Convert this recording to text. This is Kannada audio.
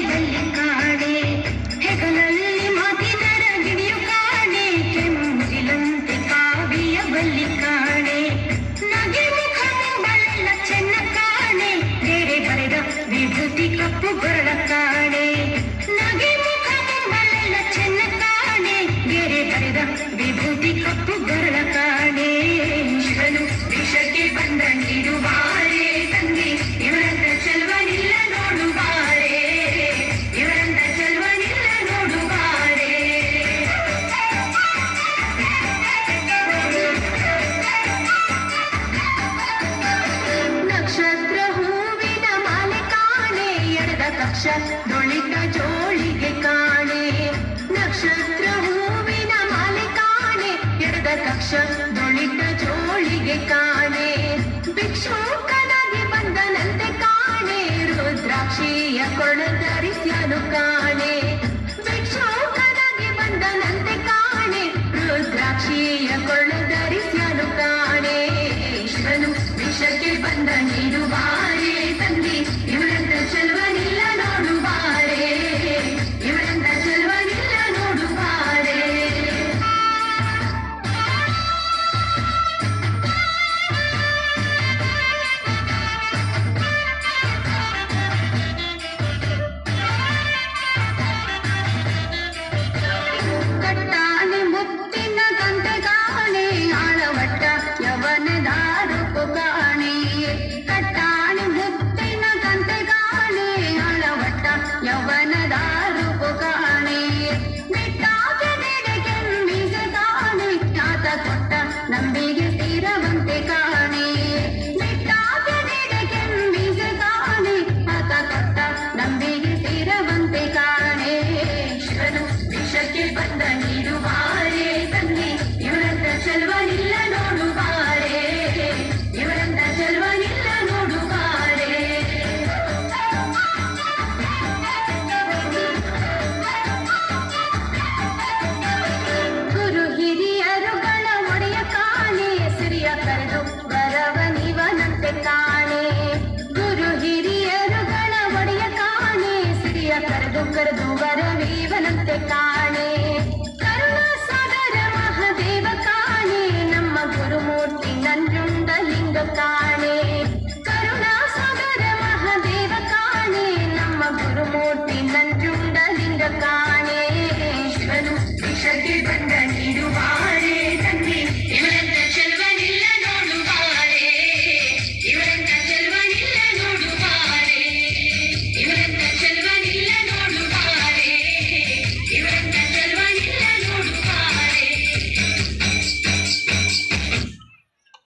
ಬಲ್ಲಿ ಕಾಣೆ ಹೆಗಲಲ್ಲಿ ಮಾತಿದರ ಗಿಡಿಯು ಕಾಣೆ ಕೆಂಜಿಲಂತೆ ಕಾವಿಯ ಬಲ್ಲಿ ಕಾಣೆ ನಗೆ ಮುಖ ಮುಂಬಳೆಲ್ಲ ಚೆನ್ನ ಕಾಣೆ ಬೇರೆ ಬರೆದ ವಿಭೂತಿ ಕಪ್ಪು ಗೊರಳ ಕಾಣೆ ನಗೆ ಮುಖ ಮುಂಬಳೆಲ್ಲ ಚೆನ್ನ ಕಾಣೆ ಬೇರೆ ಬರೆದ ವಿಭೂತಿ ಕಪ್ಪು ಗೊರಳ ಕಾಣೆ ಶಿವನು ವಿಷಕ್ಕೆ ಬಂದ ನೀಡುವಾರೆ ತಂಗಿ ಇವರಂತ ಚೆಲ್ವನಿಲ್ಲ ನೋಡುವಾರೆ ಇವರಂತ ಚೆಲ್ವನಿಲ್ಲ ನೋಡುವಾರೆ ನಕ್ಷತ್ರ ಹೂವಿನ ಮಾಲೆ ಕಾಣೆ ಎಳೆದ ಕಕ್ಷ ದೊಳಿತ ಜೋಳಿಗೆ ಕಾಣೆ ನಕ್ಷತ್ರ ಹೂವಿನ ಮಾಲೆ ಕಾಣೆ ಎಳೆದ ಕಕ್ಷ ದೊಳಿತ ಜೋಳಿಗೆ ಕಾಣೆ ಭಿಕ್ಷುಕನಾಗಿ ಬಂದನಂತೆ ಕಾಣೆ ರುದ್ರಾಕ್ಷಿಯ ಕೊಳಧರಿಸ್ಯನು ಕಾಣೆ ಭಿಕ್ಷುಕನಾಗಿ ಬಂದನಂತೆ ಕಾಣೆ ರುದ್ರಾಕ್ಷಿಯ ಕೊಳಧರಿಸ್ಯನು ಕಾಣೆ ಶಿವನು ವಿಷಕ್ಕೆ ಬಂದ ನೀಡುವಾರೆ ತಂಗಿ ಇವರಂತ ಚೆಲ್ವನಿಲ್ಲ ನೋಡುವಾರೆ ಇವರಂತ ಚೆಲ್ವನಿಲ್ಲ ನೋಡುವಾರೆ ಕಟ್ಟಾಣೆ ಮುತ್ತಿನ ಗಂಟೆ ಕಾಣೆ ಆಳವಟ್ಟ ಯವನದಾರು ಕಾಣೆ ಕಟ್ಟಾಣೆ ಮುತ್ತಿನ ಗಂಟೆ ಕಾಣೆ ಆಳವಟ್ಟ ಯವನದಾರು ಕಾಣೆ ಬಿಟ್ಟಾಗ ಕೆಂಬಿಗೆ ಕಾಣೆ ಆತ ಕೊಟ್ಟ ನಂಬಿಗೆ ತೀರವಂತೆ ಕಾಣೆ ಬಿಟ್ಟಾಗ ಕೆಂಬಿಗೆ ಕಾಣೆ ಆತ ಕೊಟ್ಟ ನಂಬಿಗೆ ತೀರವಂತೆ ಕಾಣೆ ಶಿವನು ವಿಷಕ್ಕೆ ಬಂದ ನೀಡುವಾರೆ ತಂಗಿ ಇವರಂತ ಚೆಲ್ವನಿಲ್ಲ ನೋಡುವಾರೆ ಇವರಂತ ಚೆಲ್ವನಿಲ್ಲ ನೋಡುವಾರೆ ಗುರು ಹಿರಿಯರುಗಳ ಒಡೆಯ ಕಾಣೆ ಸಿರಿಯ ಕರೆದು ಬರವನಿವನಂತೆ ಕಾಣೆ ಗುರು ಹಿರಿಯರುಗಳ ಒಡೆಯ ಕಾಣೆ ಸಿರಿಯ ಕರೆದು ವರವೀವನಂತೆ ಕಾಣೆ ಕರುಣಾ ಸಾಗರ ಮಹಾದೇವ ಕಾಣೆ ನಮ್ಮ ಗುರುಮೂರ್ತಿ ನಂಜುಂಡಲಿಂಗ ಕಾಣೆ ಕರುಣಾ ಸಾಗರ ಮಹಾದೇವ ಕಾಣೆ ನಮ್ಮ ಗುರುಮೂರ್ತಿ ನಂಜುಂಡಲಿಂಗ ಕಾಣೆ ಶಿವನು ವಿಷಕ್ಕೆ ಬಂದ